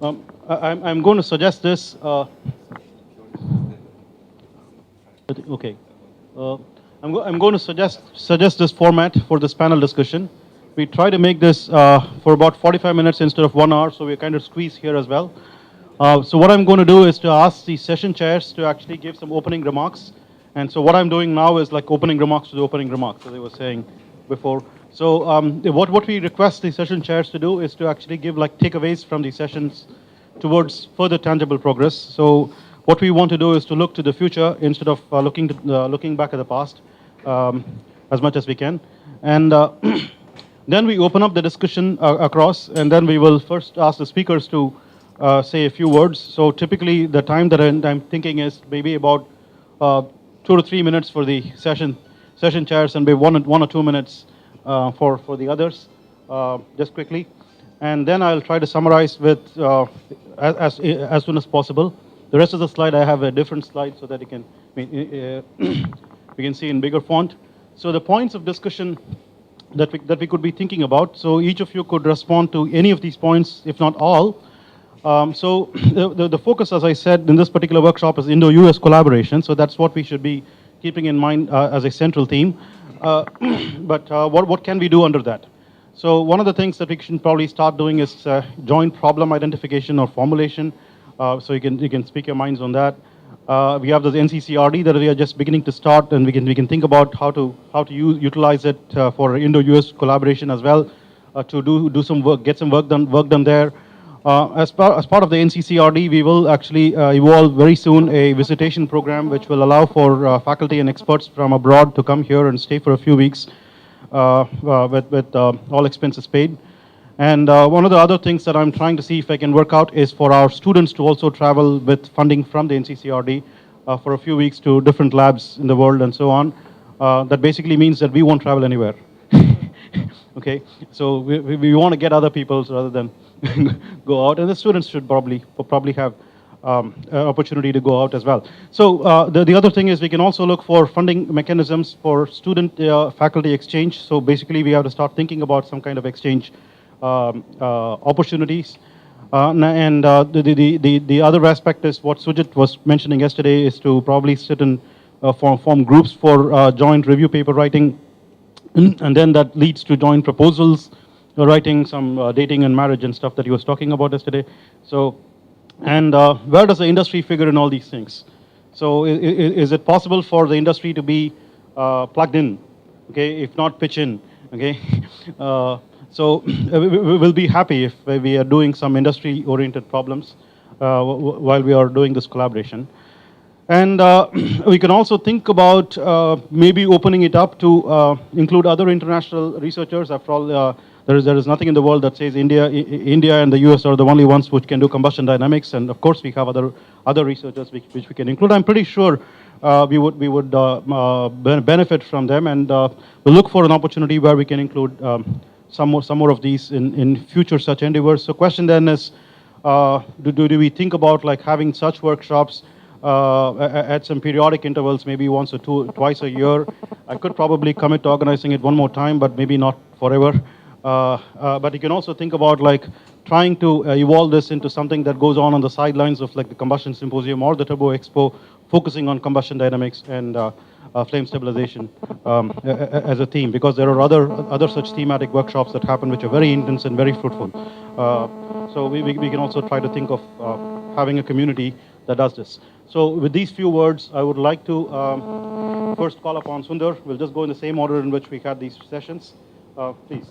I'm going to suggest this. Okay. Uh, I'm going to suggest this format for this panel discussion. We try to make this for about 45 minutes instead of 1 hour, so we're kind of squeezed here as well. So what I'm going to do is to ask the session chairs to actually give some opening remarks. And so what I'm doing now is like opening remarks to the opening remarks, as I was saying before. So what we request the session chairs to do is to actually give like takeaways from the sessions towards further tangible progress. So what we want to do is to look to the future instead of looking back at the past as much as we can. And then we open up the discussion across, and then we will first ask the speakers to say a few words. So typically the time that I'm thinking is maybe about 2 to 3 minutes for the session chairs, and maybe 1 or 2 minutes for the others, just quickly. And then I'll try to summarize with as soon as possible. The rest of the slide, I have a different slide so that you can, we can see in bigger font. So the points of discussion that we could be thinking about. So each of you could respond to any of these points, if not all. So the focus, as I said, in this particular workshop is Indo-US collaboration. So that's what we should be keeping in mind as a central theme. But what can we do under that? So one of the things that we should probably start doing is joint problem identification or formulation. So you can speak your minds on that. We have the Nccrd that we are just beginning to start, and we can think about how to utilize it for Indo-US collaboration as well, to do some work, get some work done there. As part of the Nccrd, we will actually evolve very soon a visitation program which will allow for faculty and experts from abroad to come here and stay for a few weeks with all expenses paid. And one of the other things that I'm trying to see if I can work out is for our students to also travel with funding from the Nccrd for a few weeks to different labs in the world and so on. That basically means that we won't travel anywhere. Okay, so we want to get other people rather than go out, and the students should probably have an opportunity to go out as well. So the other thing is we can also look for funding mechanisms for student faculty exchange. So basically we have to start thinking about some kind of exchange opportunities. And the other aspect is what Sujit was mentioning yesterday, is to probably sit and form groups for joint review paper writing, and then that leads to joint proposals writing, some dating and marriage and stuff that he was talking about yesterday. So, and where does the industry figure in all these things? So is it possible for the industry to be plugged in? Okay, if not, pitch in. Okay. So we'll be happy if we are doing some industry-oriented problems while we are doing this collaboration. And we can also think about maybe opening it up to include other international researchers. After all, there is nothing in the world that says India and the US are the only ones which can do combustion dynamics. And of course, we have other researchers which we can include. I'm pretty sure we would benefit from them, and we'll look for an opportunity where we can include some more of these in future such endeavors. So question then is, do we think about like having such workshops at some periodic intervals, maybe once or twice a year? I could probably commit to organizing it one more time, but maybe not forever. But you can also think about like trying to evolve this into something that goes on the sidelines of like the Combustion Symposium or the Turbo Expo, focusing on combustion dynamics and flame stabilization as a theme, because there are other such thematic workshops that happen which are very intense and very fruitful. So we can also try to think of having a community that does this. So with these few words, I would like to first call upon Sundar. We'll just go in the same order in which we had these sessions. Please.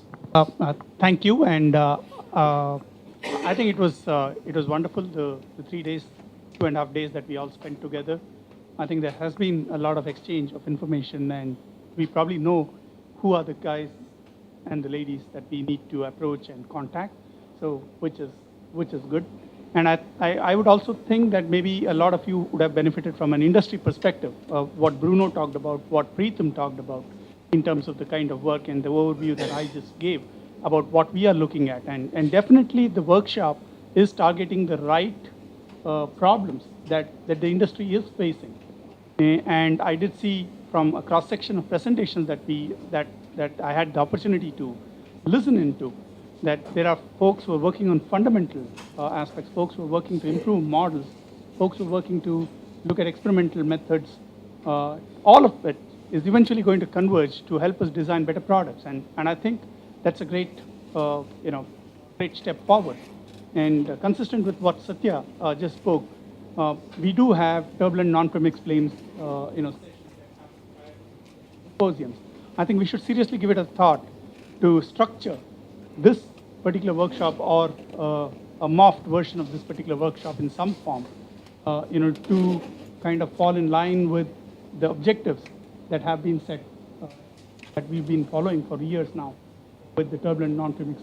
Thank you, and I think it was wonderful, the 3 days, 2.5 days that we all spent together. I think there has been a lot of exchange of information, and we probably know who are the guys and the ladies that we need to approach and contact. So which is good. And I would also think that maybe a lot of you would have benefited from an industry perspective of what Bruno talked about, what Preetham talked about, in terms of the kind of work and the overview that I just gave about what we are looking at. And definitely the workshop is targeting the right problems that the industry is facing. And I did see from a cross-section of presentations that I had the opportunity to listen into, that there are folks who are working on fundamental aspects, folks who are working to improve models, folks who are working to look at experimental methods. All of it is eventually going to converge to help us design better products. And I think that's a great, great step forward. And consistent with what Satya just spoke, we do have turbulent non-premix flames, symposiums. I think we should seriously give it a thought to structure this particular workshop or a morphed version of this particular workshop in some form, to kind of fall in line with the objectives that have been set, that we've been following for years now with the turbulent non-premix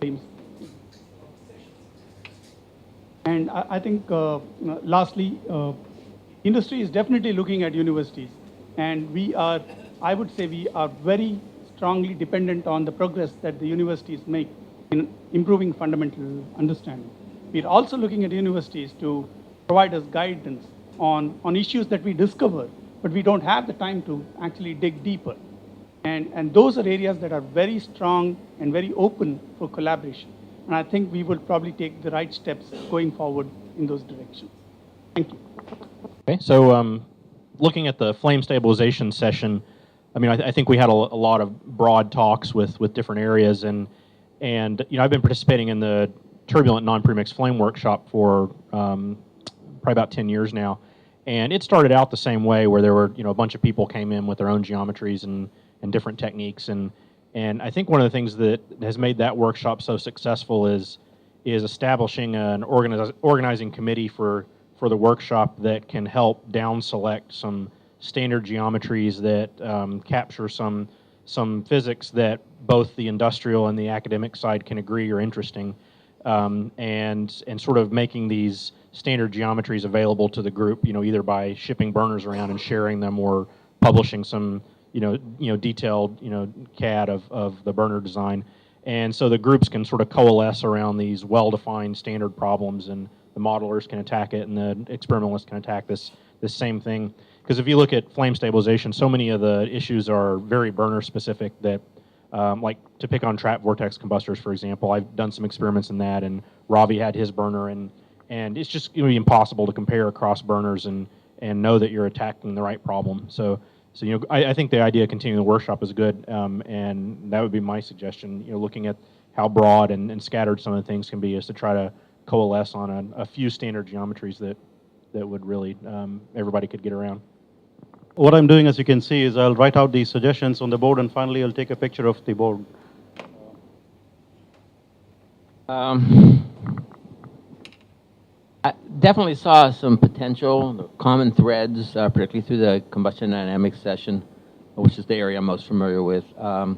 flames. And I think, lastly, industry is definitely looking at universities. And I would say we are very strongly dependent on the progress that the universities make in improving fundamental understanding. We're also looking at universities to provide us guidance on issues that we discover, but we don't have the time to actually dig deeper. And those are areas that are very strong and very open for collaboration. And I think we will probably take the right steps going forward in those directions. Thank you. Okay, so looking at the flame stabilization session, I mean, I think we had a lot of broad talks with different areas, and I've been participating in the turbulent non-premix flame workshop for probably about 10 years now, and it started out the same way, where there were a bunch of people came in with their own geometries and different techniques, and I think one of the things that has made that workshop so successful is establishing an organizing committee for the workshop that can help down select some standard geometries that capture some physics that both the industrial and the academic side can agree are interesting, and sort of making these standard geometries available to the group, either by shipping burners around and sharing them, or publishing some detailed CAD of the burner design. And so the groups can sort of coalesce around these well-defined standard problems, and the modelers can attack it, and the experimentalists can attack this same thing. Because if you look at flame stabilization, so many of the issues are very burner specific that, like to pick on trap vortex combustors, for example, I've done some experiments in that, and Ravi had his burner, and it's just going to be impossible to compare across burners and know that you're attacking the right problem. So I think the idea of continuing the workshop is good, and that would be my suggestion. Looking at how broad and scattered some of the things can be, is to try to coalesce on a few standard geometries that would really everybody could get around. What I'm doing, as you can see, is I'll write out these suggestions on the board, and finally I'll take a picture of the board. I definitely saw some potential, common threads, particularly through the combustion dynamics session, which is the area I'm most familiar with. I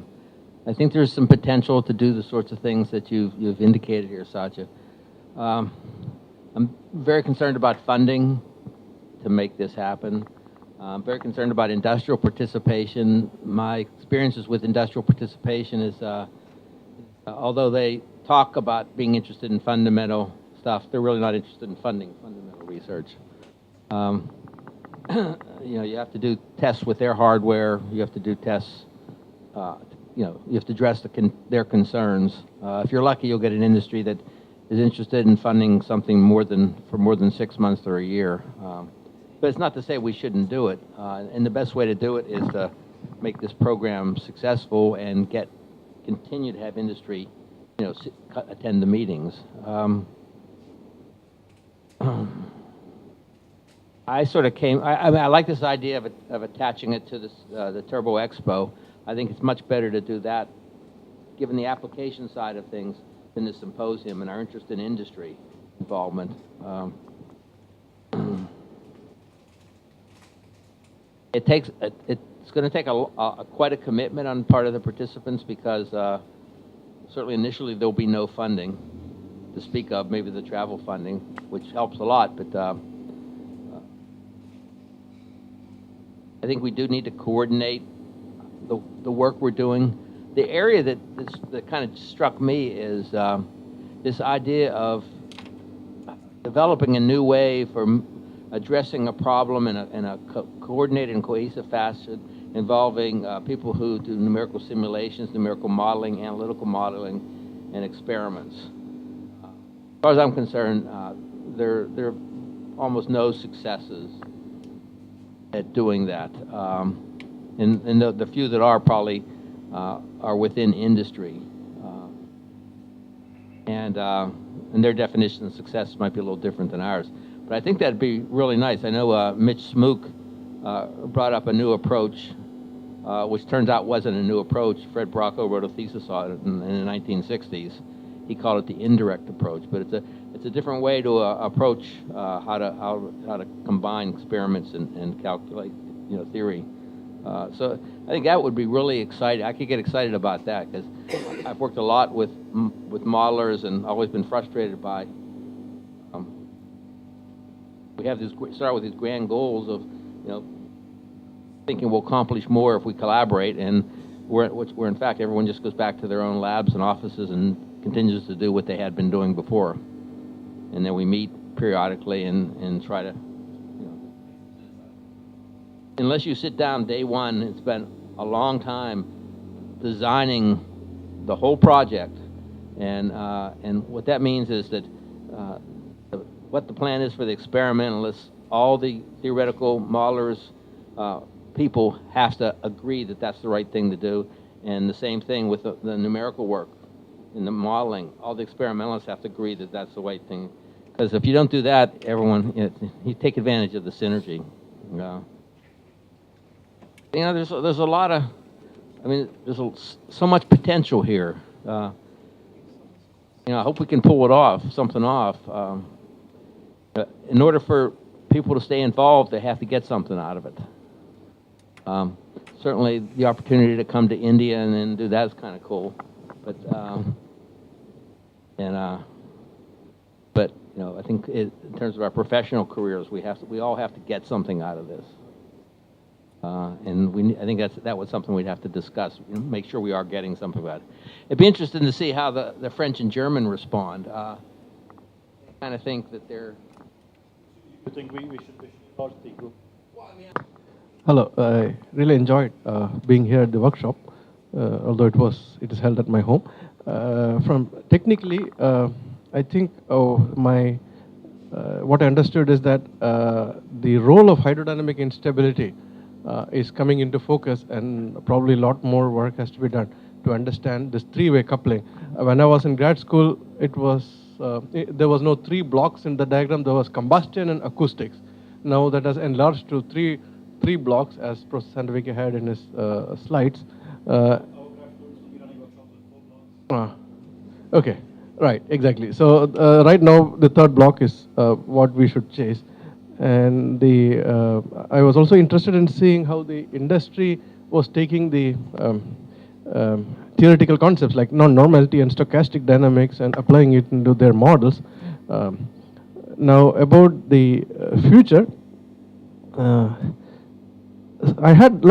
think there's some potential to do the sorts of things that you've indicated here, Satya. I'm very concerned about funding to make this happen. I'm very concerned about industrial participation. My experiences with industrial participation is, although they talk about being interested in fundamental stuff, they're really not interested in funding fundamental research. You have to do tests with their hardware. You have to do tests. You have to address their concerns. If you're lucky, you'll get an industry that is interested in funding something for more than 6 months or a year. But it's not to say we shouldn't do it. And the best way to do it is to make this program successful and continue to have industry, attend the meetings. I sort of I like this idea of attaching it to the Turbo Expo. I think it's much better to do that, given the application side of things, than the symposium and our interest in industry involvement. It's going to take quite a commitment on part of the participants, because certainly initially there'll be no funding to speak of, maybe the travel funding, which helps a lot, but I think we do need to coordinate the work we're doing. The area that kind of struck me is this idea of developing a new way for addressing a problem in a coordinated and cohesive fashion, involving people who do numerical simulations, numerical modeling, analytical modeling, and experiments. As far as I'm concerned, there are almost no successes at doing that. And the few that are probably are within industry. And their definition of success might be a little different than ours. But I think that'd be really nice. I know Mitch Smook brought up a new approach, which turns out wasn't a new approach. Fred Bracco wrote a thesis on it in the 1960s. He called it the indirect approach, but it's a different way to approach how to combine experiments and calculate, theory. So I think that would be really exciting. I could get excited about that because I've worked a lot with modelers and always been frustrated by. We have this start with these grand goals of, thinking we'll accomplish more if we collaborate, and where in fact everyone just goes back to their own labs and offices and continues to do what they had been doing before, and then we meet periodically and try to. Unless you sit down day one and spend a long time designing the whole project, and what that means is that what the plan is for the experimentalists, all the theoretical modelers, people have to agree that that's the right thing to do, and the same thing with the numerical work in the modeling. All the experimentalists have to agree that that's the right thing, because if you don't do that, everyone you take advantage of the synergy. There's a lot of, there's so much potential here. I hope we can pull it off, something off. In order for people to stay involved, they have to get something out of it. Certainly, the opportunity to come to India and do that is kind of cool, but I think in terms of our professional careers, we all have to get something out of this. And I think that was something we'd have to discuss. Make sure we are getting something about it. It'd be interesting to see how the French and German respond. I kind of think that they're. You think we should launch the group? Hello, I really enjoyed being here at the workshop, although it is held at my home. From technically, I think what I understood is that the role of hydrodynamic instability is coming into focus, and probably a lot more work has to be done to understand this three-way coupling. When I was in grad school, there was no three blocks in the diagram. There was combustion and acoustics. Now that has enlarged to three blocks, as Professor Sandvika had in his slides. Okay, right, exactly. So right now the third block is what we should chase. And I was also interested in seeing how the industry was taking the theoretical concepts like non-normality and stochastic dynamics and applying it into their models. Now about the future, I had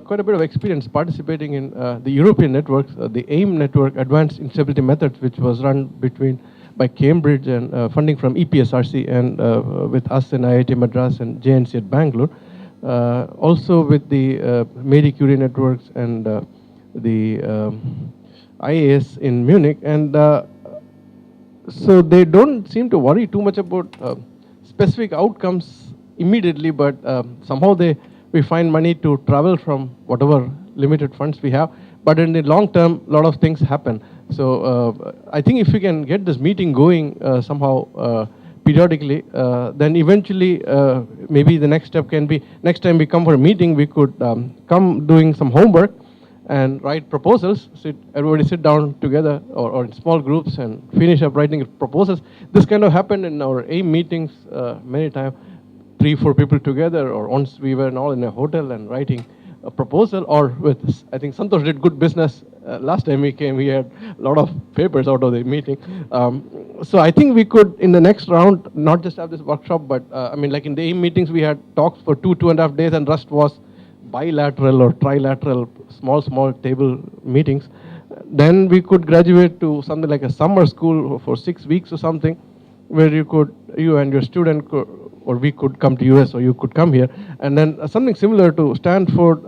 quite a bit of experience participating in the European networks, the AIM network, Advanced Instability Methods, which was run by Cambridge and funding from EPSRC, and with us in IIT Madras and JNC at Bangalore. Also with the Marie Curie networks and the IAS in Munich. And so they don't seem to worry too much about specific outcomes immediately, but somehow we find money to travel from whatever limited funds we have. But in the long term, a lot of things happen. So I think if we can get this meeting going somehow periodically, then eventually maybe the next step can be, next time we come for a meeting, we could come doing some homework and write proposals. Everybody sit down together or in small groups and finish up writing proposals. This kind of happened in our AIM meetings many times, 3-4 people together, or once we were all in a hotel and writing a proposal, or with, I think Santosh did good business. Last time he came, he had a lot of papers out of the meeting. So I think we could, in the next round, not just have this workshop, but like in the AIM meetings, we had talks for 2.5 days, and rest was bilateral or trilateral, small table meetings. Then we could graduate to something like a summer school for 6 weeks or something, where you and your student or we could come to US, or you could come here, and then something similar to Stanford,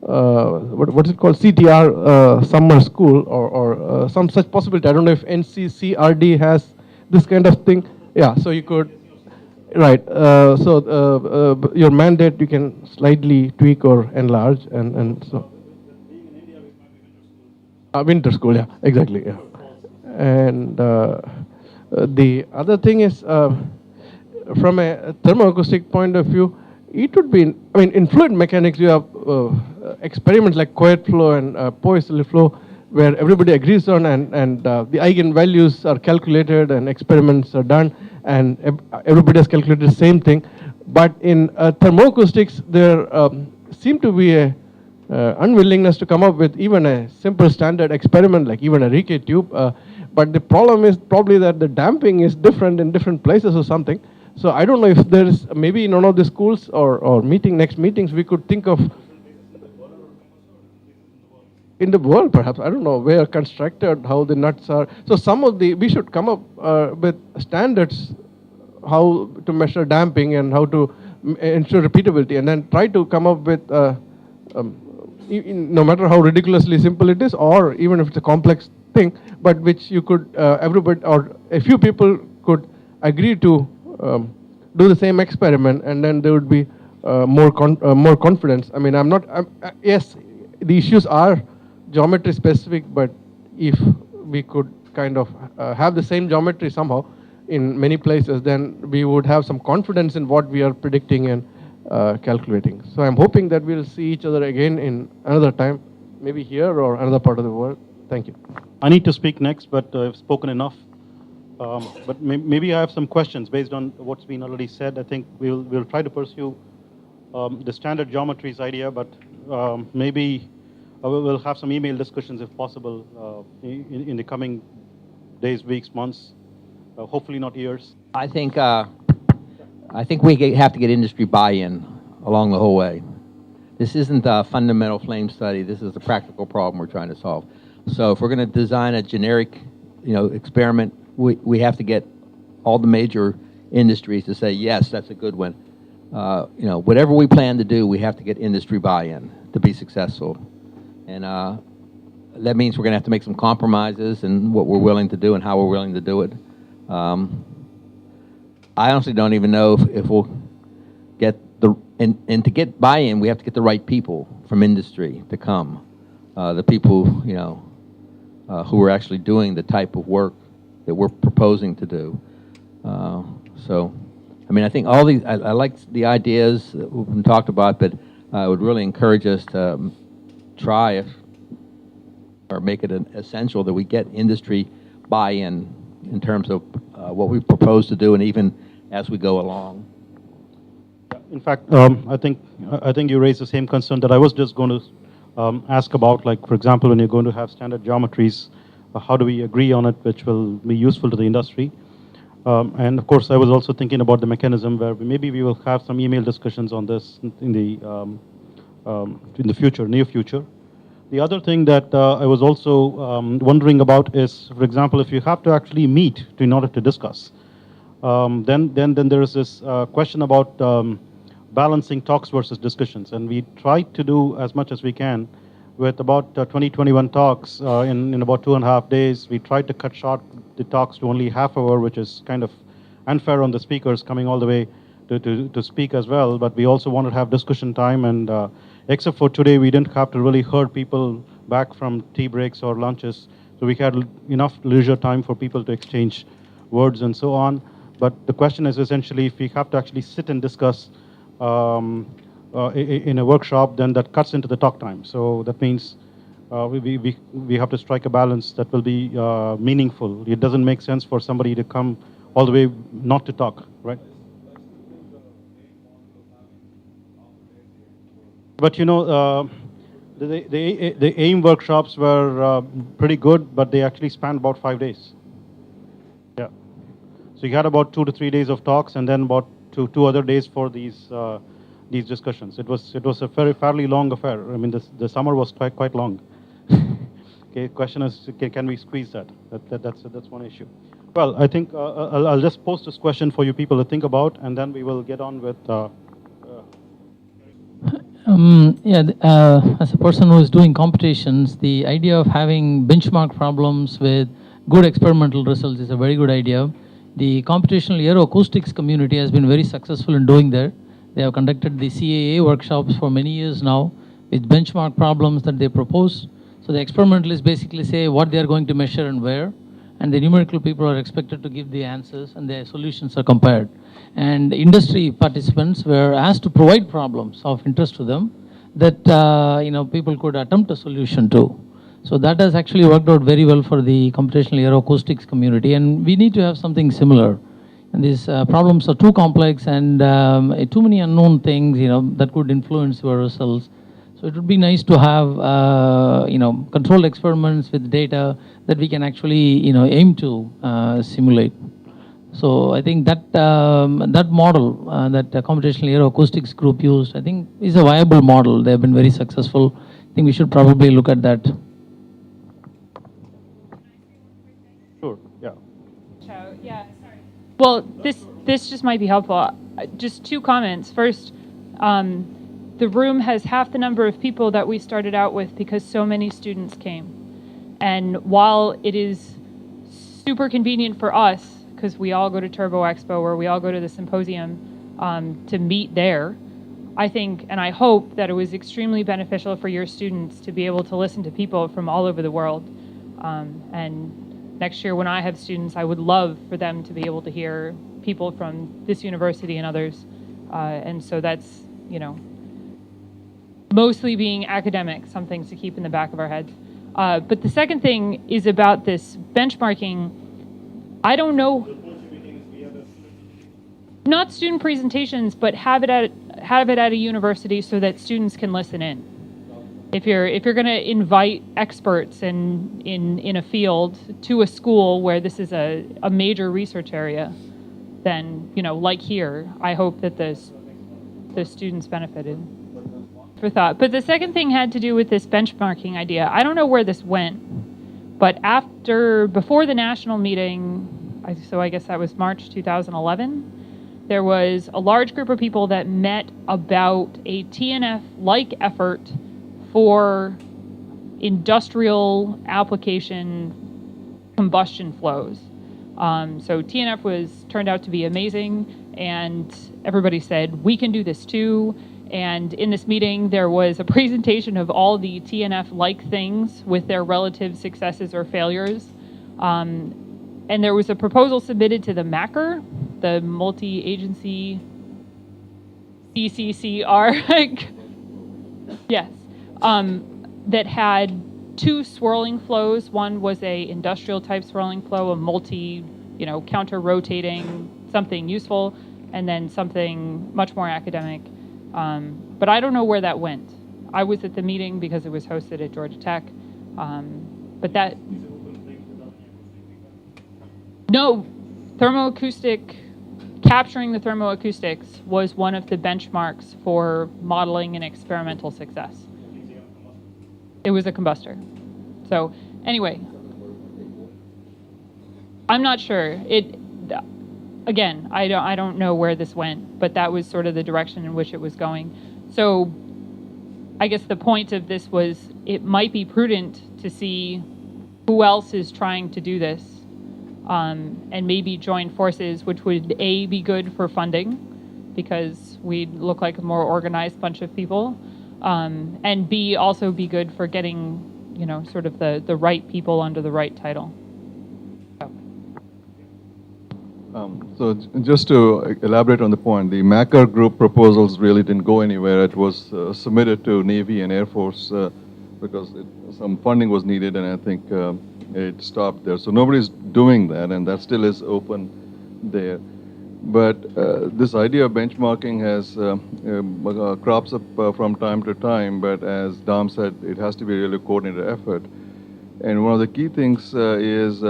what's it called, CTR summer school, or some such possibility. I don't know if Nccrd has this kind of thing. Yeah, so you could, right. Your mandate you can slightly tweak or enlarge, and so. Winter school, yeah, exactly, yeah. And the other thing is, from a thermoacoustic point of view, it would be, I mean, in fluid mechanics, you have experiments like quiet flow and poisson flow, where everybody agrees on, and the eigenvalues are calculated and experiments are done, and everybody has calculated the same thing. But in thermoacoustics, there seem to be a unwillingness to come up with even a simple standard experiment, like even a Ricci tube. But the problem is probably that the damping is different in different places or something. So I don't know if there is, maybe in one of the schools or next meetings, we could think of in the world, perhaps. I don't know where constructed, how the nuts are. So some of the, we should come up with standards how to measure damping and how to ensure repeatability, and then try to come up with no matter how ridiculously simple it is, or even if it's a complex thing, but which you could, everybody or a few people could agree to do the same experiment, and then there would be more confidence. I mean, yes, the issues are geometry specific, but if we could kind of have the same geometry somehow in many places, then we would have some confidence in what we are predicting and calculating. So I'm hoping that we'll see each other again in another time, maybe here or another part of the world. Thank you. I need to speak next, but I've spoken enough. But maybe I have some questions based on what's been already said. I think we'll try to pursue the standard geometries idea, but maybe we'll have some email discussions if possible in the coming days, weeks, months. Hopefully not years. I think we have to get industry buy-in along the whole way. This isn't a fundamental flame study. This is a practical problem we're trying to solve. So if we're going to design a generic, experiment, we have to get all the major industries to say, yes, that's a good one. Whatever we plan to do, we have to get industry buy-in to be successful. And that means we're going to have to make some compromises in what we're willing to do and how we're willing to do it. I honestly don't even know if we'll get and to get buy-in, we have to get the right people from industry to come. The people, who are actually doing the type of work that we're proposing to do. I think all these, I like the ideas that we've been talked about, but I would really encourage us to try or make it essential that we get industry buy-in in terms of what we propose to do, and even as we go along. In fact, I think you raised the same concern that I was just going to ask about. Like, for example, when you're going to have standard geometries, how do we agree on it, which will be useful to the industry? And of course, I was also thinking about the mechanism where maybe we will have some email discussions on this in the future, near future. The other thing that I was also wondering about is, for example, if you have to actually meet in order to discuss, then there is this question about balancing talks versus discussions, and we try to do as much as we can. With about 21 talks in about 2.5 days, we tried to cut short the talks to only half hour, which is kind of unfair on the speakers coming all the way to speak as well. But we also wanted to have discussion time, and except for today, we didn't have to really herd people back from tea breaks or lunches. So we had enough leisure time for people to exchange words and so on. But the question is essentially, if we have to actually sit and discuss in a workshop, then that cuts into the talk time. So that means we have to strike a balance that will be meaningful. It doesn't make sense for somebody to come all the way not to talk, right? But the AIM workshops were pretty good, but they actually spanned about 5 days. Yeah. So you had about 2 to 3 days of talks, and then about two other days for these discussions. It was a fairly long affair. I mean, the summer was quite long. Okay, question is, can we squeeze that? That's one issue. Well, I think I'll just post this question for you people to think about, and then we will get on with. As a person who is doing computations, the idea of having benchmark problems with good experimental results is a very good idea. The computational aeroacoustics community has been very successful in doing that. They have conducted the CAA workshops for many years now with benchmark problems that they propose. So the experimentalists basically say what they are going to measure and where, and the numerical people are expected to give the answers, and their solutions are compared. And industry participants were asked to provide problems of interest to them that people could attempt a solution to. So that has actually worked out very well for the computational aeroacoustics community, and we need to have something similar. And these problems are too complex and too many unknown things, that could influence your results. So it would be nice to have, controlled experiments with data that we can actually, aim to simulate. So I think that that model that the computational aeroacoustics group used, I think, is a viable model. They have been very successful. I think we should probably look at that. Sure, yeah. Yeah, sorry. Well, this just might be helpful. Just two comments. First, the room has half the number of people that we started out with because so many students came. And while it is super convenient for us, because we all go to Turbo Expo or we all go to the symposium to meet there, I think and I hope that it was extremely beneficial for your students to be able to listen to people from all over the world. And next year when I have students, I would love for them to be able to hear people from this university and others. And so that's, mostly being academic, some things to keep in the back of our heads. But the second thing is about this benchmarking. I don't know, not student presentations, but have it at a university so that students can listen in. If you're going to invite experts in a field to a school where this is a major research area, then like here, I hope that the students benefited. For thought. But the second thing had to do with this benchmarking idea. I don't know where this went, but before the national meeting, so I guess that was March 2011, there was a large group of people that met about a TNF-like effort for industrial application combustion flows. So TNF turned out to be amazing, and everybody said, we can do this too. And in this meeting, there was a presentation of all the TNF-like things with their relative successes or failures. And there was a proposal submitted to the Nccrd, the multi-agency CCCR, yes, that had two swirling flows. One was a industrial type swirling flow, a counter-rotating, something useful, and then something much more academic. But I don't know where that went. I was at the meeting because it was hosted at Georgia Tech. But that... No, capturing the thermoacoustics was one of the benchmarks for modeling and experimental success. It was a combustor. So anyway, I'm not sure. Again, I don't know where this went, but that was sort of the direction in which it was going. So I guess the point of this was it might be prudent to see who else is trying to do this, and maybe join forces, which would A, be good for funding, because we'd look like a more organized bunch of people, and B, also be good for getting, sort of the right people under the right title. So just to elaborate on the point, the Nccrd group proposals really didn't go anywhere. It was submitted to Navy and Air Force because some funding was needed, and I think it stopped there. So nobody's doing that, and that still is open there. But this idea of benchmarking has crops up from time to time, but as Dom said, it has to be a really coordinated effort. And one of the key things is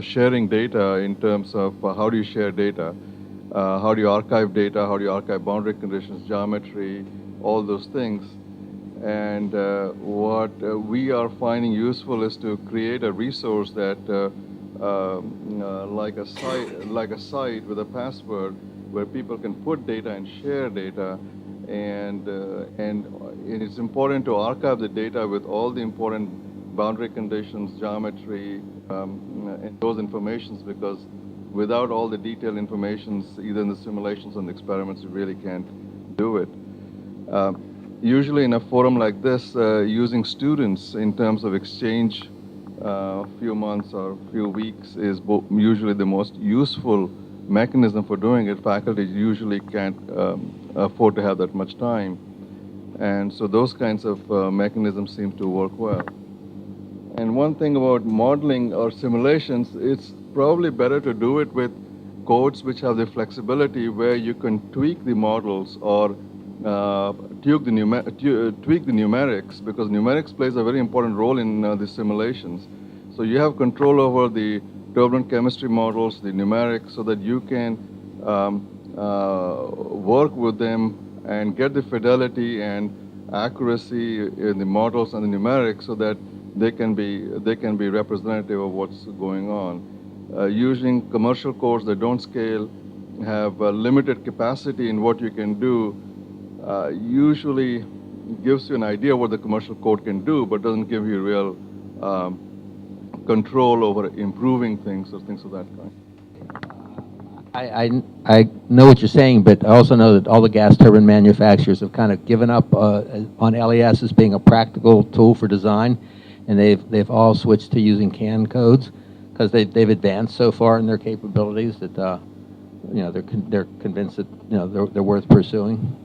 sharing data in terms of how do you share data, how do you archive data, how do you archive boundary conditions, geometry, all those things. And what we are finding useful is to create a resource that, like a site with a password, where people can put data and share data, and it's important to archive the data with all the important boundary conditions, geometry, and those informations, because without all the detailed informations, either in the simulations or the experiments, you really can't do it. Usually in a forum like this, using students in terms of exchange few months or few weeks is usually the most useful mechanism for doing it. Faculty usually can't afford to have that much time. And so those kinds of mechanisms seem to work well. And one thing about modeling or simulations, it's probably better to do it with codes which have the flexibility where you can tweak the models or tweak the numerics, because numerics plays a very important role in the simulations. So you have control over the turbulent chemistry models, the numerics, so that you can work with them and get the fidelity and accuracy in the models and the numerics, so that they can be representative of what's going on. Using commercial codes that don't scale, have limited capacity in what you can do, usually gives you an idea what the commercial code can do, but doesn't give you real control over improving things or things of that kind. I know what you're saying, but I also know that all the gas turbine manufacturers have kind of given up on LES as being a practical tool for design, and they've all switched to using CAN codes because they've advanced so far in their capabilities that they're convinced that they're worth pursuing.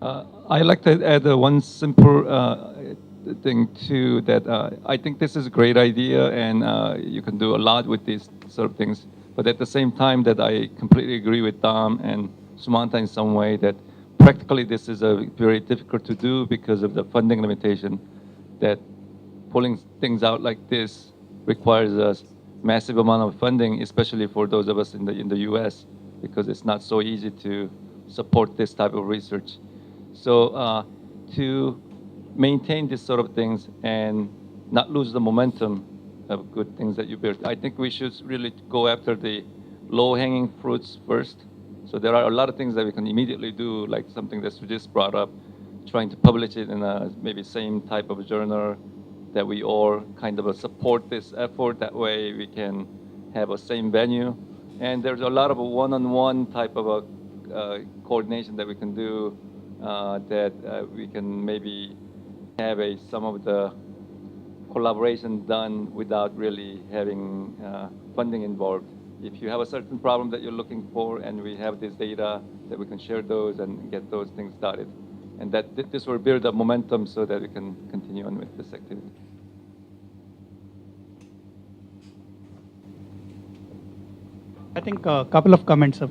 I like to add one simple thing too, that I think this is a great idea, and you can do a lot with these sort of things. But at the same time, that I completely agree with Dom and Sumanta in some way that practically this is very difficult to do because of the funding limitation. That pulling things out like this requires a massive amount of funding, especially for those of us in the U.S., because it's not so easy to support this type of research. So to maintain this sort of things and not lose the momentum of good things that you built, I think we should really go after the low-hanging fruits first. So there are a lot of things that we can immediately do, like something that Sujit brought up, trying to publish it in a maybe same type of journal that we all kind of support this effort. That way we can have a same venue. And there's a lot of a one-on-one type of a coordination that we can do, that we can maybe have some of the collaboration done without really having funding involved. If you have a certain problem that you're looking for, and we have this data, that we can share those and get those things started. And that this will build up momentum so that we can continue on with this activity. I think a couple of comments of,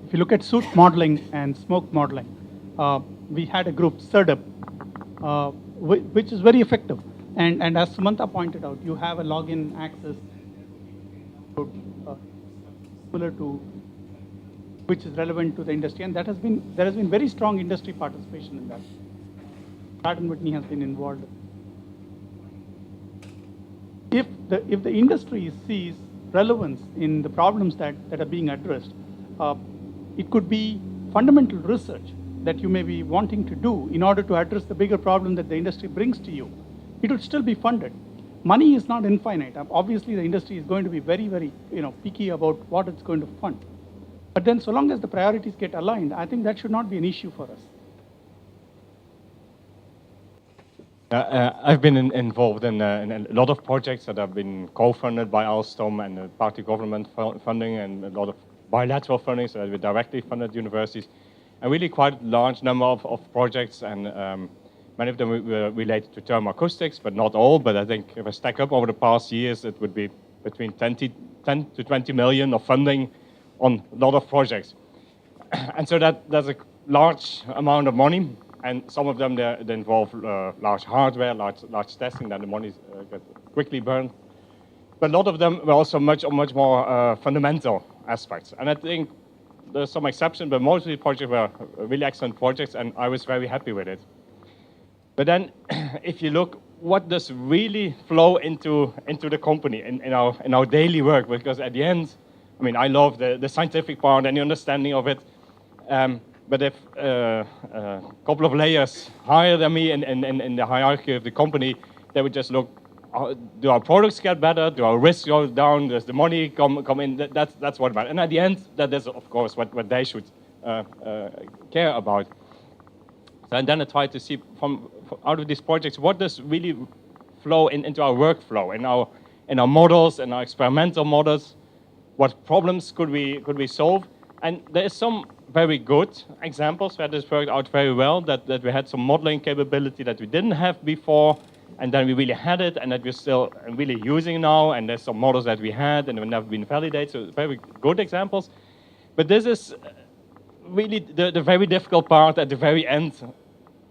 if you look at soot modeling and smoke modeling, we had a group, Nccrd, which is very effective. And as Sumanta pointed out, you have a login access similar to which is relevant to the industry, and there has been very strong industry participation in that. Pratt & Whitney has been involved. If the industry sees relevance in the problems that are being addressed, it could be fundamental research that you may be wanting to do in order to address the bigger problem that the industry brings to you. It would still be funded. Money is not infinite. Obviously, the industry is going to be very, very picky about what it's going to fund. But then so long as the priorities get aligned, I think that should not be an issue for us. I've been involved in a lot of projects that have been co-funded by Alstom and party government funding, and a lot of bilateral funding, so that we directly funded universities. And really quite a large number of projects, and many of them were related to thermoacoustics, but not all. But I think if I stack up over the past years, it would be between 10 to 20 million of funding on a lot of projects. And so that's a large amount of money. And some of them, they involve large hardware, large testing, that the money gets quickly burned. But a lot of them were also much more fundamental aspects. And I think there's some exceptions, but most of the projects were really excellent projects, and I was very happy with it. But then, if you look, what does really flow into the company in our daily work? Because at the end, I mean, I love the scientific part and the understanding of it. but if a couple of layers higher than me in the hierarchy of the company, they would just look, do our products get better? Do our risks go down? Does the money come in? That's what matters. And at the end, that is, of course, what they should care about. So, and then I try to see from out of these projects, what does really flow into our workflow, in our models, in our experimental models, what problems could we solve? And there is some very good examples where this worked out very well, that we had some modeling capability that we didn't have before, and then we really had it, and that we're still really using now, and there's some models that we had and have never been validated, so very good examples. But this is really the very difficult part at the very end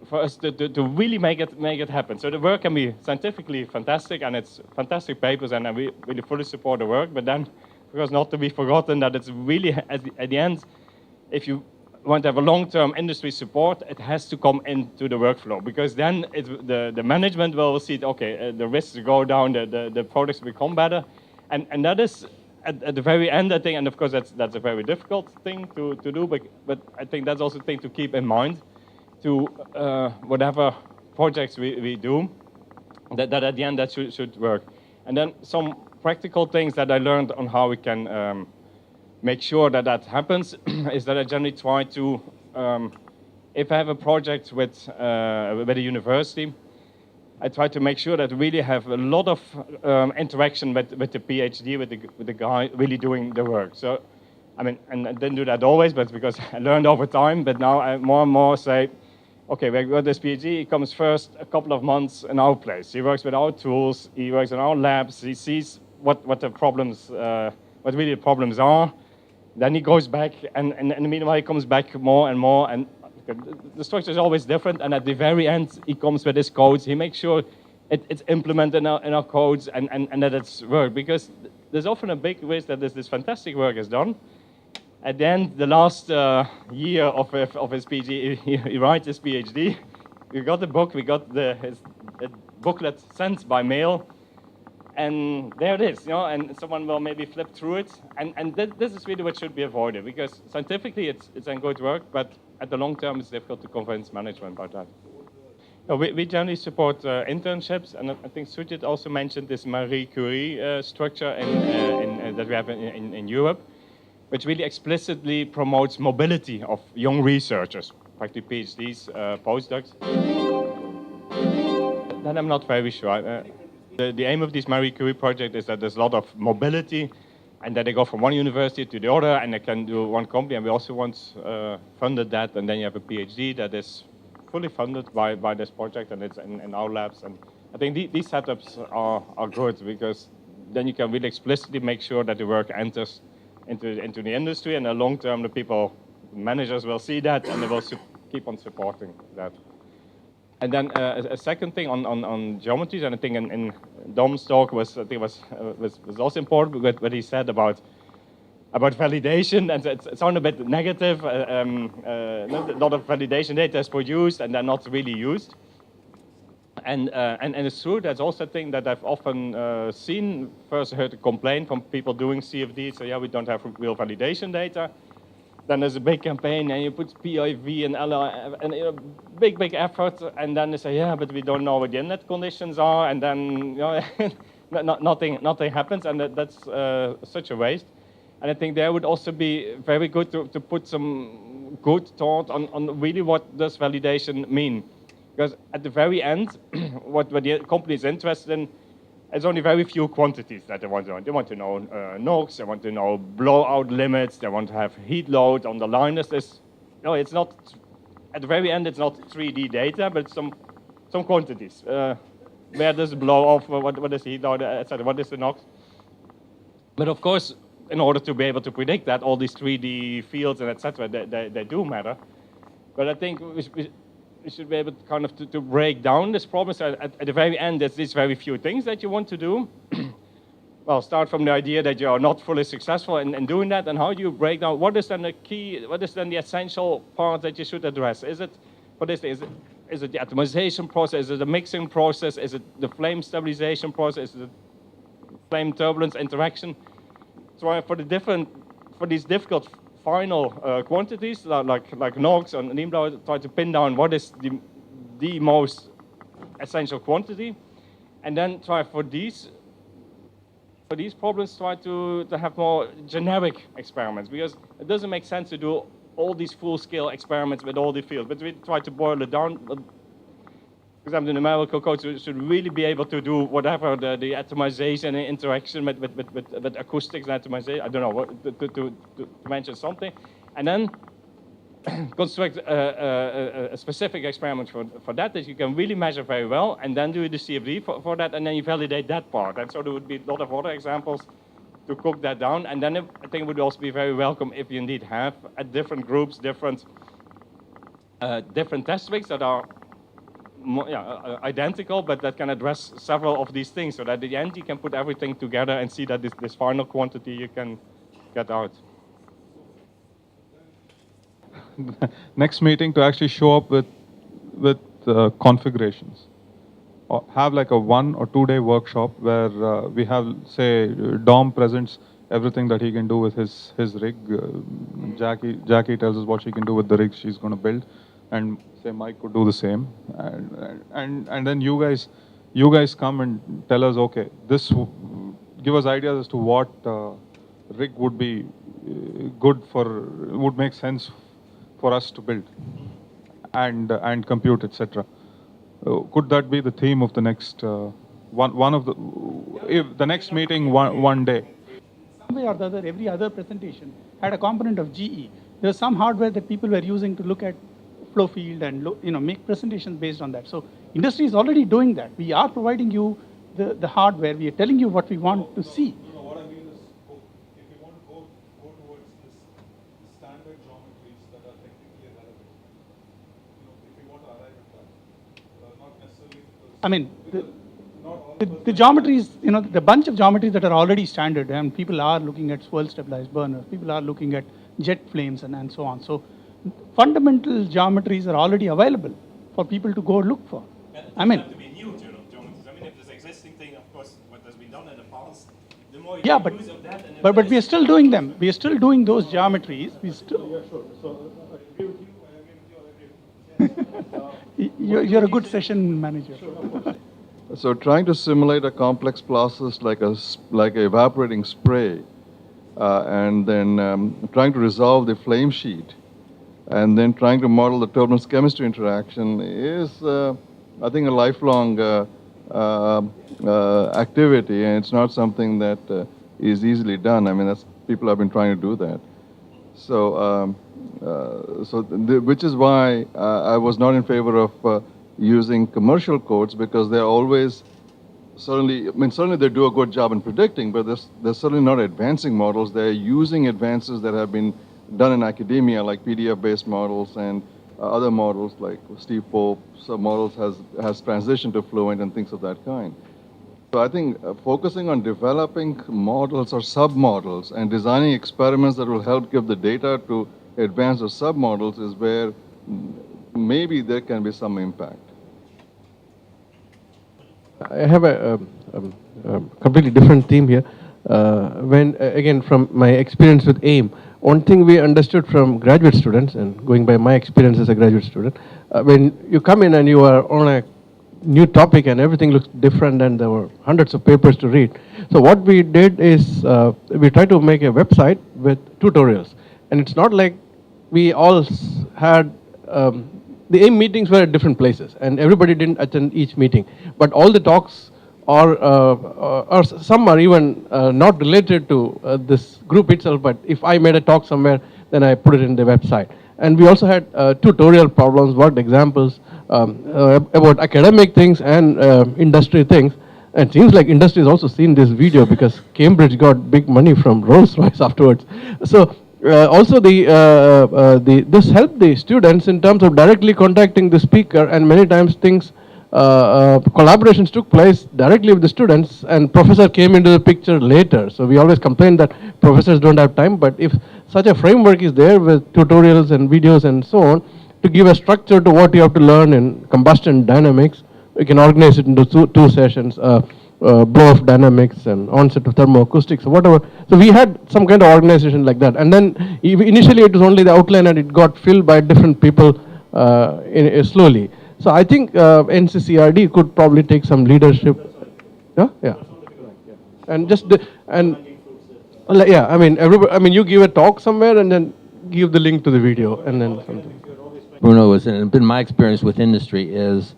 for us to really make it happen. So the work can be scientifically fantastic, and it's fantastic papers, and we really fully support the work, but then, because not to be forgotten, that it's really, at the end, if you want to have a long-term industry support, it has to come into the workflow, because then the management will see, okay, the risks go down, the products become better, and that is at the very end, I think, and of course that's a very difficult thing to do, but I think that's also a thing to keep in mind to whatever projects we do, that at the end that should work. And then some practical things that I learned on how we can make sure that happens is that I generally try to, if I have a project with a university, I try to make sure that we really have a lot of interaction with the PhD, with the guy really doing the work. So, I mean, and I didn't do that always, but because I learned over time, but now I more and more say, okay, we got this PhD, he comes first a couple of months in our place. He works with our tools, he works in our labs, he sees what the problems, what really the problems are. Then he goes back, and in the meanwhile he comes back more and more, and the structure is always different, and at the very end he comes with his codes. He makes sure it's implemented in our codes and that it's worked, because there's often a big risk that this fantastic work is done. At the end, the last year of his PhD, he writes his PhD. We got the book, we got his booklet sent by mail, and there it is, and someone will maybe flip through it, and this is really what should be avoided, because scientifically it's a good work, but at the long term it's difficult to convince management about that. We generally support internships, and I think Sujit also mentioned this Marie Curie structure that we have in Europe, which really explicitly promotes mobility of young researchers, practically PhDs, postdocs. Then I'm not very sure. The aim of this Marie Curie project is that there's a lot of mobility, and that they go from one university to the other, and they can do one company, and we also once funded that, and then you have a PhD that is fully funded by this project, and it's in our labs. And I think these setups are good, because then you can really explicitly make sure that the work enters into the industry, and in the long term, the managers will see that, and they will keep on supporting that. And then a second thing on geometries, and I think in Dom's talk was also important, what he said about validation, and it sounded a bit negative. A lot of validation data is produced, and they're not really used. And it's true, that's also a thing that I've often seen. First, I heard a complaint from people doing CFD, so yeah, we don't have real validation data. Then there's a big campaign, and you put PIV and LR, and big effort, and then they say, yeah, but we don't know what the inlet conditions are, and then nothing happens, and that's such a waste. And I think there would also be very good to put some good thought on really what does validation mean. Because at the very end, what the company is interested in, there's only very few quantities that they want to know. They want to know NOx, they want to know blowout limits, they want to have heat load on the liners. It's not, at the very end, it's not 3D data, but some quantities. Where does it blow off, what is the heat load, etc., what is the NOx? But of course, in order to be able to predict that, all these 3D fields and etc., they do matter. But I think we should be able to kind of to break down this problem. So at the very end, there's these very few things that you want to do. Well, start from the idea that you are not fully successful in doing that, and how do you break down, what is then the key, what is then the essential part that you should address? Is it the atomization process? Is it the mixing process? Is it the flame stabilization process? Is it the flame turbulence interaction? So for these difficult final quantities, like NOx and Iitmrp, try to pin down what is the most essential quantity, and then try for these problems, try to have more generic experiments, because it doesn't make sense to do all these full-scale experiments with all the fields, but we try to boil it down. For example, the numerical code should really be able to do whatever the atomization and interaction with acoustics and atomization, I don't know, to mention something, and then construct a specific experiment for that you can really measure very well, and then do the CFD for that, and then you validate that part. And so there would be a lot of other examples to cook that down, and then I think it would also be very welcome if you indeed have at different groups, different test rigs that are identical, but that can address several of these things, so that at the end you can put everything together and see that this final quantity you can get out. Next meeting to actually show up with configurations, or have like a 1 or 2 day workshop where we have, say, Dom presents everything that he can do with his rig. Jackie tells us what she can do with the rig she's going to build, and say Mike could do the same, and then you guys come and tell us, okay, give us ideas as to what rig would be would make sense for us to build and compute, etc. Could that be the theme of the next if the next meeting one day? Some way or the other, every other presentation had a component of GE. There was some hardware that people were using to look at flow field and make presentations based on that. So industry is already doing that. We are providing you the hardware. We are telling you what we want to see. What I mean is, if you want to go towards this standard geometries that are technically relevant, if you want to arrive at that, not necessarily because, I mean, the geometries, the bunch of geometries that are already standard, and people are looking at swirl stabilized burners, people are looking at jet flames and so on. So fundamental geometries are already available for people to go look for. I mean, have to be new geometries. I mean, if this existing thing, of course, what has been done in the past, the more you use of that. And but we are still doing them. We are still doing those geometries. We still. yeah, sure. So I agree with you. I agree with you. You're a good session manager. So trying to simulate a complex process like a evaporating spray, and then trying to resolve the flame sheet, and then trying to model the turbulence chemistry interaction is, I think, a lifelong activity, and it's not something that is easily done. I mean, people have been trying to do that. So, which is why I was not in favor of using commercial codes, because they're always certainly they do a good job in predicting, but they're certainly not advancing models. They're using advances that have been done in academia, like PDF-based models and other models like Steve Pope's models has transitioned to Fluent and things of that kind. So I think focusing on developing models or submodels and designing experiments that will help give the data to advance the submodels is where maybe there can be some impact. I have a completely different theme here. Again, from my experience with AIM, one thing we understood from graduate students, and going by my experience as a graduate student, when you come in and you are on a new topic and everything looks different and there were hundreds of papers to read. So what we did is we tried to make a website with tutorials. And it's not like we all had, the AIM meetings were at different places and everybody didn't attend each meeting. But all the talks or some are even not related to this group itself, but if I made a talk somewhere, then I put it in the website. And we also had tutorial problems, worked examples about academic things and industry things. And it seems like industry has also seen this video because Cambridge got big money from Rolls-Royce afterwards. So also this helped the students in terms of directly contacting the speaker, and many times things collaborations took place directly with the students, and professor came into the picture later. So we always complain that professors don't have time, but if such a framework is there with tutorials and videos and so on, to give a structure to what you have to learn in combustion dynamics, we can organize it into two sessions. blow-off dynamics and onset of thermoacoustics or whatever. So we had some kind of organization like that. And then initially it was only the outline and it got filled by different people slowly. So I think NCCRD could probably take some leadership. Yeah, yeah. And just yeah, I mean, everybody, I mean, you give a talk somewhere and then give the link to the video and then something. Bruno, it's been my experience with industry is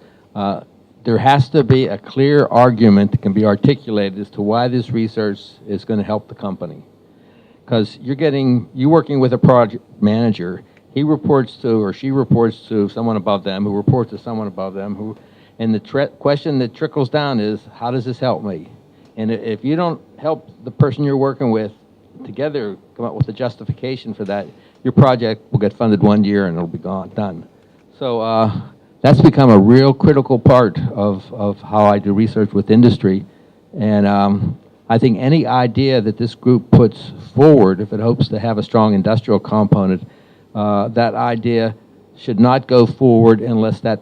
there has to be a clear argument that can be articulated as to why this research is going to help the company. Because you're working with a project manager, he reports to or she reports to someone above them who reports to someone above them and the question that trickles down is, how does this help me? And if you don't help the person you're working with together come up with a justification for that, your project will get funded 1 year and it'll be done. So that's become a real critical part of how I do research with industry. And I think any idea that this group puts forward, if it hopes to have a strong industrial component, that idea should not go forward unless that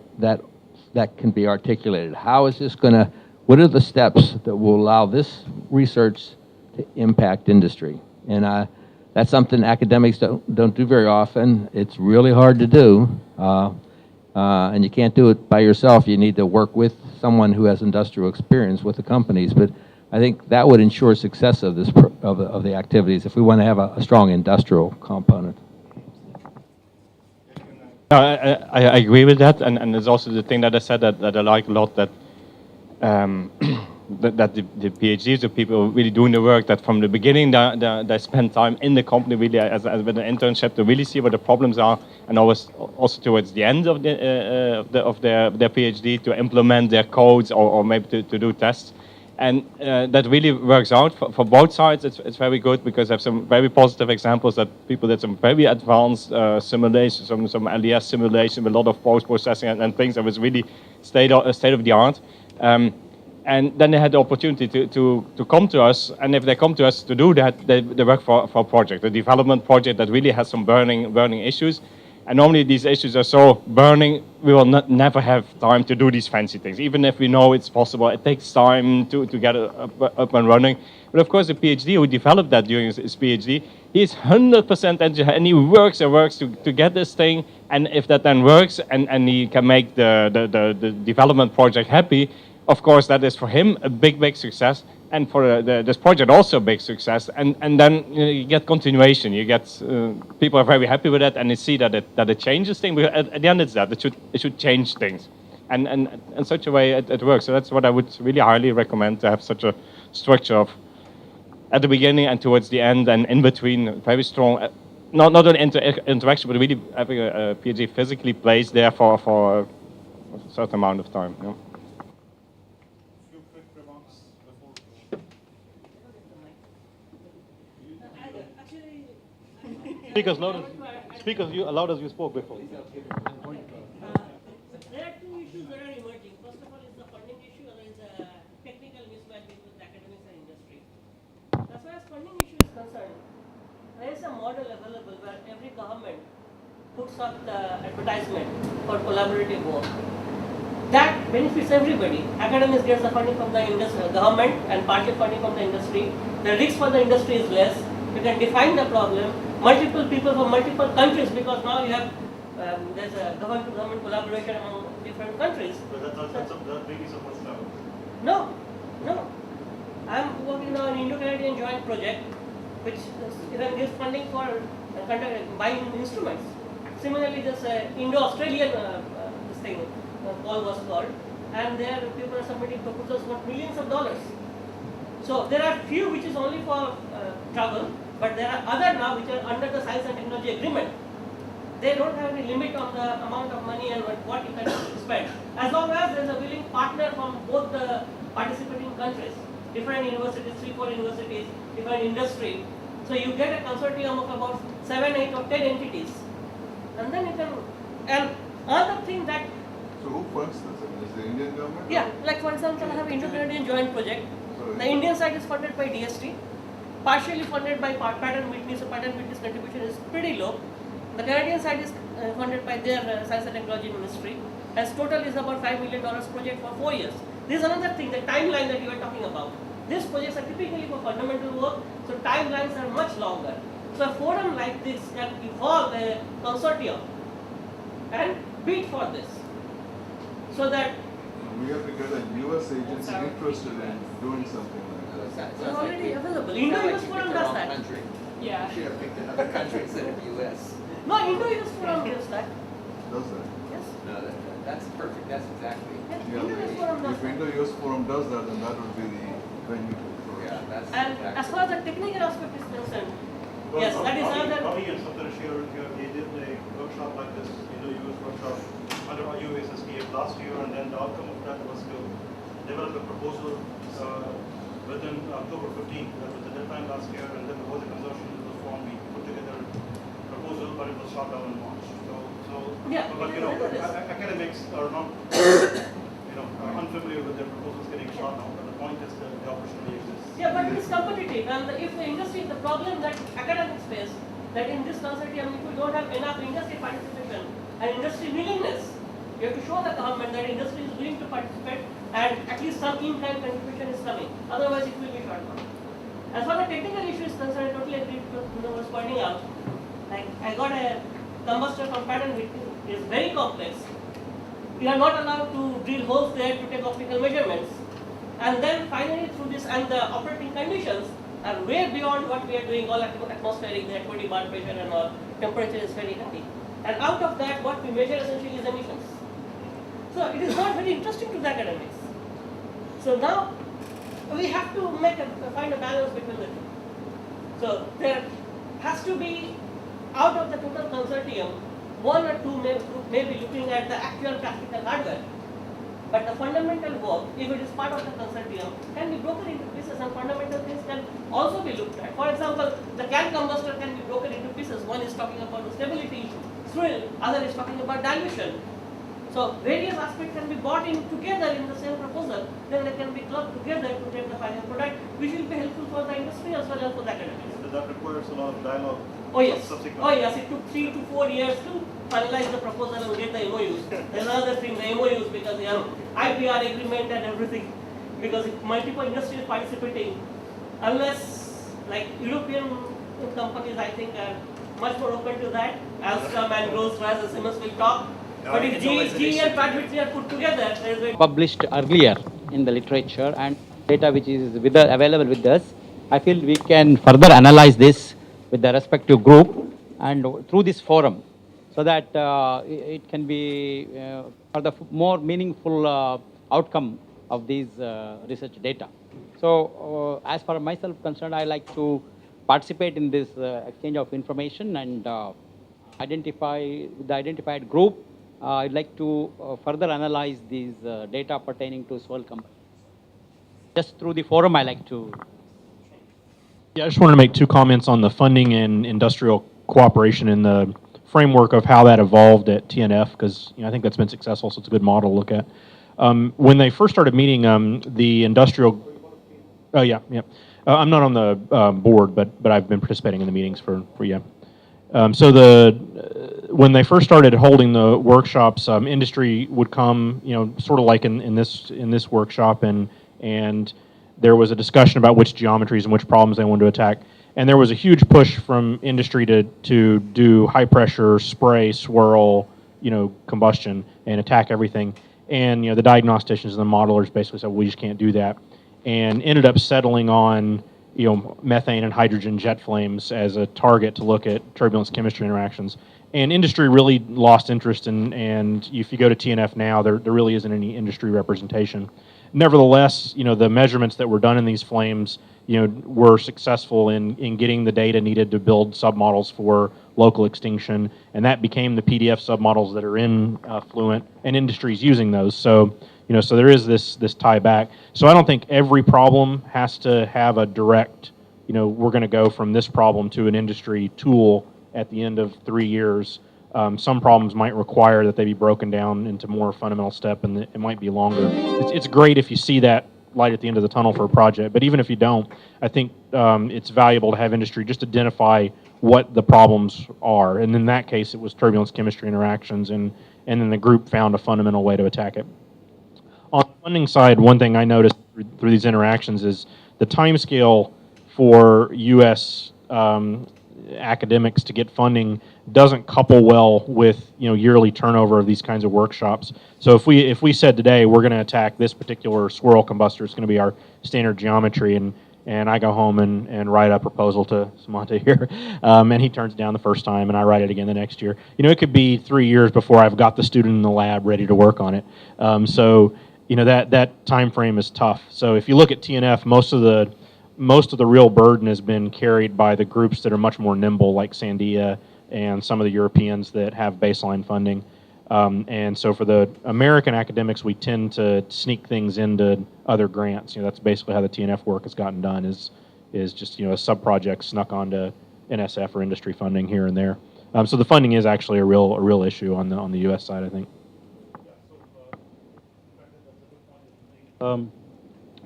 can be articulated. How is this going to, what are the steps that will allow this research to impact industry? And that's something academics don't do very often. It's really hard to do. And you can't do it by yourself. You need to work with someone who has industrial experience with the companies. But I think that would ensure success of this of the activities if we want to have a strong industrial component. I agree with that, and there's also the thing that I said that I like a lot, that that the PhDs, the people really doing the work, that from the beginning they spend time in the company really as with an internship to really see what the problems are, and always also towards the end of their PhD to implement their codes or maybe to do tests. And that really works out for both sides. It's very good because I have some very positive examples that people did some very advanced simulations, some LES simulation with a lot of post-processing and things that was really state of the art. And then they had the opportunity to come to us, and if they come to us to do that, they work for a project, a development project that really has some burning issues. And normally these issues are so burning, we will never have time to do these fancy things. Even if we know it's possible, it takes time to get it up and running. But of course, the PhD who developed that during his PhD, he is 100% engineer, and he works and works to get this thing. And if that then works, and he can make the development project happy, of course, that is for him a big success. And for this project also a big success, and then you get continuation. You get people are very happy with that, and they see that it changes things. But at the end, it's that it should change things, and in such a way it works. So that's what I would really highly recommend, to have such a structure of at the beginning and towards the end and in between, very strong. Not an interaction, but really having a PhD physically placed there for a certain amount of time. Yeah. Speak as loud as you spoke before. There are two issues that are emerging. First of all is the funding issue, and is a technical mismatch between academics and industry. As far as funding issue is concerned, there is a model available where every government puts up the advertisement for collaborative work. That benefits everybody. Academics gets the funding from the government and partly funding from the industry. The risk for the industry is less. You can define the problem. Multiple people from multiple countries, because now you have there's a government-to-government collaboration among different countries. But that really supports travel. No. I'm working on an Indo-Canadian joint project, which even gives funding for buying instruments. Similarly, this Indo-Australian this thing call was called, and there people are submitting proposals for millions of dollars. So there are few which is only for travel, but there are other now which are under the science and technology agreement. They don't have any limit on the amount of money and what you can spend. As long as there is a willing partner from both the participating countries, different universities, 3-4 universities, different industry. So you get a consortium of about 7, 8 or 10 entities. And then you can, and another thing that... So who funds this? Is the Indian government? Yeah, like for example, I have Indo-Canadian joint project. The Indian side is funded by DST, partially funded by patent Whitney, so patent Whitney's contribution is pretty low. The Canadian side is funded by their Science and Technology Ministry, as total is about $5 million project for 4 years. This is another thing, the timeline that you were talking about. These projects are typically for fundamental work, so timelines are much longer. So a forum like this can evolve a consortium and bid for this. So that we have to get a US agency interested in doing something like that. it's already available. Indo-US forum does that. Yeah. Should have picked another country instead of the US. No, Indo-US forum does that. Does that? Yes. No, that's perfect. That's exactly. Yeah, Indo-US forum does if that. Indo-US forum does that, then that would be the venue for it. Yeah, that's And exactly. as far as the technical aspect is concerned, yes, that is another. Ravi and Saptarish here, they did a workshop like this, Indo-US workshop under USSDF last year, and then the outcome of that was to develop a proposal within October 15th. That was the deadline last year, and then there was a consortium that was formed. We put together a proposal, but it was shot down in March. So Yeah, but you know, it is. academics are not, unfamiliar with their proposals getting shot down. But the point is that the opportunity exists. Yeah, but it is competitive, and if the industry, the problem that academics face, that in this consortium, if we don't have enough industry participation and industry willingness, you have to show the government that industry is willing to participate and at least some in-kind contribution is coming. Otherwise, it will be short term. As far as the technical issue is concerned, I totally agree with what Nuno was pointing out. Like, I got a combustor from pattern which is very complex. We are not allowed to drill holes there to take optical measurements. And then finally through this, and the operating conditions are way beyond what we are doing, all atmospheric, the 20 bar pressure and all, temperature is very high. And out of that, what we measure essentially is emissions. So it is not very interesting to the academics. So now we have to find a balance between the two. So there has to be, out of the total consortium, one or two may be looking at the actual practical hardware. But the fundamental work, if it is part of the consortium, can be broken into pieces, and fundamental things can also be looked at. For example, the can combustor can be broken into pieces. One is talking about the stability, thrill, other is talking about dilution. So various aspects can be brought in together in the same proposal, then they can be clubbed together to take the final product, which will be helpful for the industry as well as for the academics. So that requires a lot of dialogue. Oh yes. Subsequent. Oh yes, it took 3 to 4 years to finalize the proposal and get the MOUs. There's another thing, the MOUs, because they have IPR agreement and everything. Because if multiple industries participating, unless like European companies, I think are much more open to that. Alstom and Rolls-Royce and Siemens will talk. But if GE and Pratt Whitney are put together, there is a published earlier in the literature and data which is available with us, I feel we can further analyze this with the respective group and through this forum, so that it can be for the more meaningful outcome of these research data. So as far as myself concerned, I like to participate in this exchange of information and identify with the identified group. I'd like to further analyze these data pertaining to soil companies. Just through the forum, I like to. Yeah, I just wanted to make two comments on the funding and industrial cooperation in the framework of how that evolved at TNF, because I think that's been successful, so it's a good model to look at. When they first started meeting, the industrial. Oh yeah. I'm not on the board, but I've been participating in the meetings for yeah. So when they first started holding the workshops, industry would come, sort of like in this workshop, and there was a discussion about which geometries and which problems they wanted to attack, and there was a huge push from industry to do high pressure spray, swirl, combustion and attack everything, and the diagnosticians and the modelers basically said, we just can't do that, and ended up settling on methane and hydrogen jet flames as a target to look at turbulence chemistry interactions. And industry really lost interest and if you go to TNF now, there really isn't any industry representation. Nevertheless, the measurements that were done in these flames, were successful in getting the data needed to build submodels for local extinction, and that became the PDF submodels that are in Fluent, and industry's using those. So, so there is this tie back. So I don't think every problem has to have a direct, we're going to go from this problem to an industry tool at the end of 3 years. Some problems might require that they be broken down into more fundamental step, and it might be longer. It's great if you see that light at the end of the tunnel for a project, but even if you don't, I think it's valuable to have industry just identify what the problems are. And in that case, it was turbulence chemistry interactions, and then the group found a fundamental way to attack it. On the funding side, one thing I noticed through these interactions is the timescale for U.S. Academics to get funding doesn't couple well with yearly turnover of these kinds of workshops. So if we said today we're going to attack this particular swirl combustor, it's going to be our standard geometry, and I go home and write a proposal to Samanta here, and he turns it down the first time, and I write it again the next year. It could be 3 years before I've got the student in the lab ready to work on it. So that time frame is tough. So if you look at TNF, most of the real burden has been carried by the groups that are much more nimble, like Sandia and some of the Europeans that have baseline funding. And so for the American academics, we tend to sneak things into other grants. That's basically how the TNF work has gotten done, is just a sub-project snuck onto NSF or industry funding here and there. So the funding is actually a real issue on the U.S. side, I think.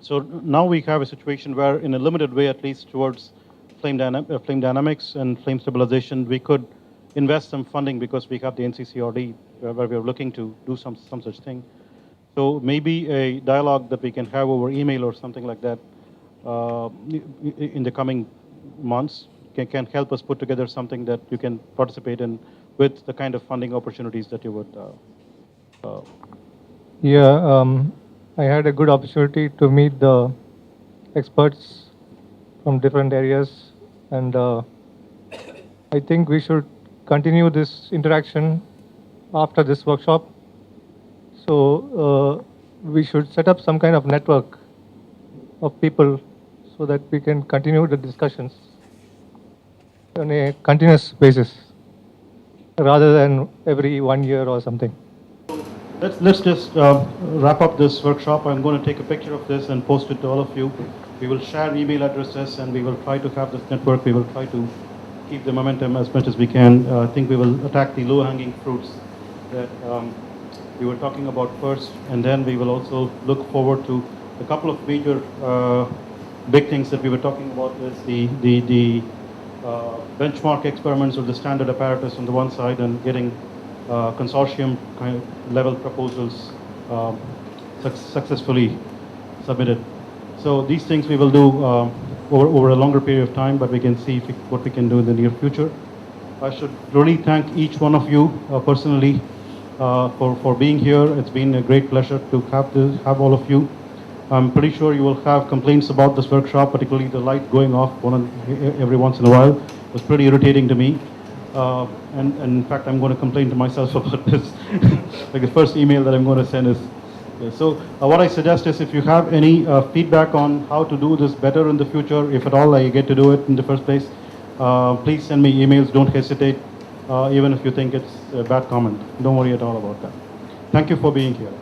So now we have a situation where, in a limited way at least, towards flame dynamics and flame stabilization, we could invest some funding because we have the Nccrd where we are looking to do some such thing. So maybe a dialogue that we can have over email or something like that in the coming months can help us put together something that you can participate in with the kind of funding opportunities that you would. I had a good opportunity to meet the experts from different areas, and I think we should continue this interaction after this workshop. So we should set up some kind of network of people so that we can continue the discussions on a continuous basis rather than every 1 year or something. Let's just wrap up this workshop. I'm going to take a picture of this and post it to all of you. We will share email addresses, and we will try to have this network. We will try to keep the momentum as much as we can. I think we will attack the low-hanging fruits that we were talking about first, and then we will also look forward to a couple of major big things that we were talking about. Is the benchmark experiments or the standard apparatus on the one side, and getting consortium kind of level proposals successfully submitted. So these things we will do over a longer period of time, but we can see what we can do in the near future. I should really thank each one of you personally for being here. It's been a great pleasure to have all of you. I'm pretty sure you will have complaints about this workshop, particularly the light going off every once in a while. It was pretty irritating to me. And in fact, I'm going to complain to myself about this. Like the first email that I'm going to send is, so what I suggest is, if you have any feedback on how to do this better in the future, if at all I get to do it in the first place, please send me emails. Don't hesitate, even if you think it's a bad comment. Don't worry at all about that. Thank you for being here.